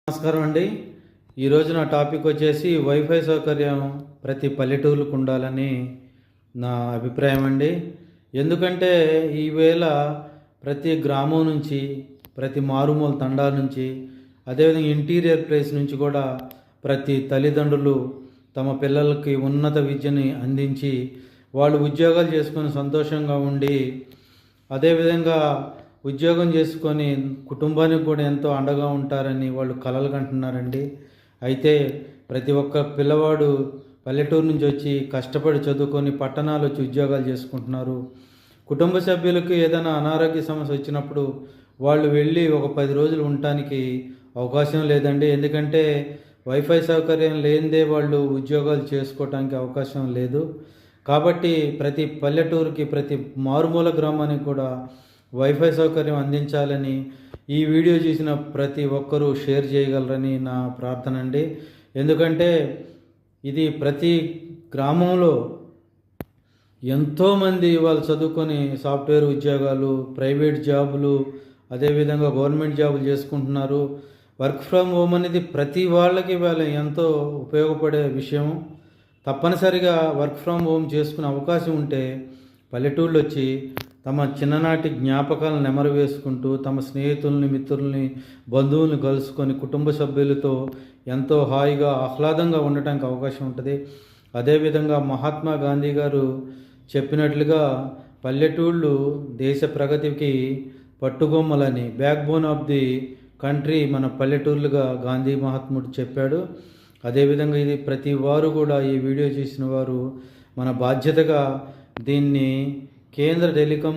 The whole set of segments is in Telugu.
నమస్కారం అండి. ఈరోజు నా టాపిక్ వచ్చేసి వైఫై సౌకర్యం ప్రతి పల్లెటూరుకు ఉండాలని నా అభిప్రాయం అండి. ఎందుకంటే ఈవేళ ప్రతి గ్రామం నుంచి, ప్రతి మారుమూల తండాల నుంచి, అదేవిధంగా ఇంటీరియర్ ప్లేస్ నుంచి కూడా ప్రతి తల్లిదండ్రులు తమ పిల్లలకి ఉన్నత విద్యని అందించి వాళ్ళు ఉద్యోగాలు చేసుకొని సంతోషంగా ఉండి, అదేవిధంగా ఉద్యోగం చేసుకొని కుటుంబానికి కూడా ఎంతో అండగా ఉంటారని వాళ్ళు కలలు కంటున్నారండి. అయితే ప్రతి ఒక్క పిల్లవాడు పల్లెటూరు నుంచి వచ్చి కష్టపడి చదువుకొని పట్టణాలు వచ్చి ఉద్యోగాలు చేసుకుంటున్నారు. కుటుంబ సభ్యులకు ఏదైనా అనారోగ్య సమస్య వచ్చినప్పుడు వాళ్ళు వెళ్ళి ఒక 10 రోజులు ఉండటానికి అవకాశం లేదండి. ఎందుకంటే వైఫై సౌకర్యం లేనిదే వాళ్ళు ఉద్యోగాలు చేసుకోవటానికి అవకాశం లేదు. కాబట్టి ప్రతి పల్లెటూరుకి, ప్రతి మారుమూల గ్రామానికి కూడా వైఫై సౌకర్యం అందించాలని ఈ వీడియో చూసిన ప్రతి ఒక్కరూ షేర్ చేయగలరని నా ప్రార్థన అండి. ఎందుకంటే ఇది ప్రతి గ్రామంలో ఎంతోమంది వాళ్ళు చదువుకొని సాఫ్ట్వేర్ ఉద్యోగాలు, ప్రైవేట్ జాబులు, అదేవిధంగా గవర్నమెంట్ జాబులు చేసుకుంటున్నారు. వర్క్ ఫ్రమ్ హోమ్ అనేది ప్రతి వాళ్ళకి ఎంతో ఉపయోగపడే విషయం. తప్పనిసరిగా వర్క్ ఫ్రమ్ హోమ్ చేసుకునే అవకాశం ఉంటే పల్లెటూళ్ళు వచ్చి తమ చిన్ననాటి జ్ఞాపకాలను నెమరు వేసుకుంటూ తమ స్నేహితుల్ని, మిత్రుల్ని, బంధువుల్ని కలుసుకొని కుటుంబ సభ్యులతో ఎంతో హాయిగా ఆహ్లాదంగా ఉండటానికి అవకాశం ఉంటుంది. అదేవిధంగా మహాత్మా గాంధీ గారు చెప్పినట్లుగా పల్లెటూళ్ళు దేశ ప్రగతికి పట్టుగొమ్మలని, backbone of the country మన పల్లెటూళ్ళుగా గాంధీ మహాత్ముడు చెప్పాడు. అదేవిధంగా ఇది ప్రతి వారు కూడా ఈ వీడియో చూసిన వారు మన బాధ్యతగా దీన్ని కేంద్ర టెలికాం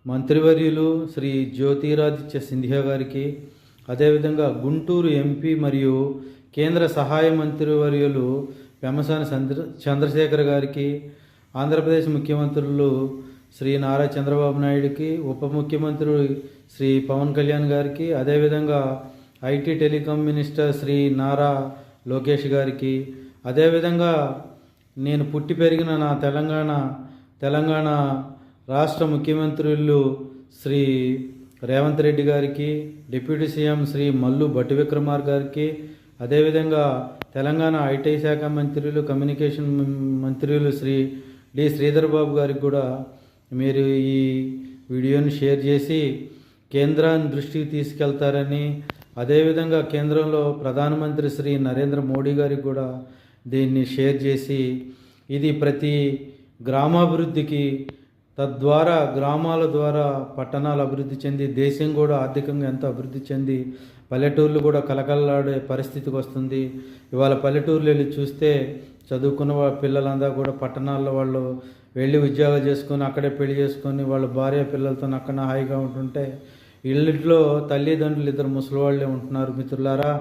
మంత్రివర్యులు శ్రీ జ్యోతిరాదిత్య సింధియా గారికి, అదేవిధంగా గుంటూరు ఎంపీ మరియు కేంద్ర సహాయ మంత్రివర్యులు పెమ్మసాని చంద్రశేఖర్ గారికి, ఆంధ్రప్రదేశ్ ముఖ్యమంత్రులు శ్రీ నారా చంద్రబాబు నాయుడుకి, ఉప ముఖ్యమంత్రి శ్రీ పవన్ కళ్యాణ్ గారికి, అదేవిధంగా IT telecom minister Shri Nara Lokesh గారికి, అదేవిధంగా నేను పుట్టి పెరిగిన నా తెలంగాణ రాష్ట్ర ముఖ్యమంత్రులు శ్రీ రేవంత్ రెడ్డి గారికి, డిప్యూటీ సీఎం శ్రీ మల్లు భట్టి విక్రమార్ గారికి, అదేవిధంగా తెలంగాణ ఐటీ శాఖ మంత్రులు, కమ్యూనికేషన్ మంత్రులు శ్రీ డి శ్రీధర్ బాబు గారికి కూడా మీరు ఈ వీడియోని షేర్ చేసి కేంద్రాన్ని దృష్టికి తీసుకెళ్తారని, అదేవిధంగా కేంద్రంలో ప్రధానమంత్రి శ్రీ నరేంద్ర మోడీ గారికి కూడా దీన్ని షేర్ చేసి ఇది ప్రతి గ్రామాభివృద్ధికి, తద్వారా గ్రామాల ద్వారా పట్టణాలు అభివృద్ధి చెంది దేశం కూడా ఆర్థికంగా ఎంతో అభివృద్ధి చెంది పల్లెటూర్లు కూడా కలకలలాడే పరిస్థితికి వస్తుంది. ఇవాళ పల్లెటూర్లు వెళ్ళి చూస్తే చదువుకున్న పిల్లలందరూ కూడా పట్టణాల్లో వాళ్ళు వెళ్ళి ఉద్యోగాలు చేసుకొని అక్కడే పెళ్లి చేసుకొని వాళ్ళ భార్య పిల్లలతో అక్కడ హాయిగా ఉంటుంటే ఇళ్ళలో తల్లిదండ్రులు ఇద్దరు ముసలివాళ్ళే ఉంటున్నారు. మిత్రులారా,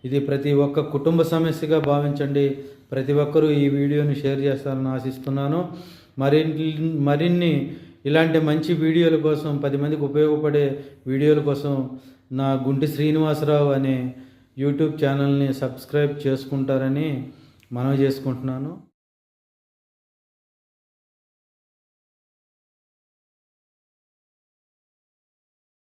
ఇది ప్రతి ఒక్క కుటుంబ సమస్యగా భావించండి. ప్రతి ఒక్కరూ ఈ వీడియోని షేర్ చేస్తారని ఆశిస్తున్నాను. మరిన్ని ఇలాంటి మంచి వీడియోల కోసం, 10 మందికి ఉపయోగపడే వీడియోల కోసం నా గుంటి శ్రీనివాసరావు అనే యూట్యూబ్ ఛానల్ని సబ్స్క్రైబ్ చేసుకుంటారని మనవి చేసుకుంటున్నాను.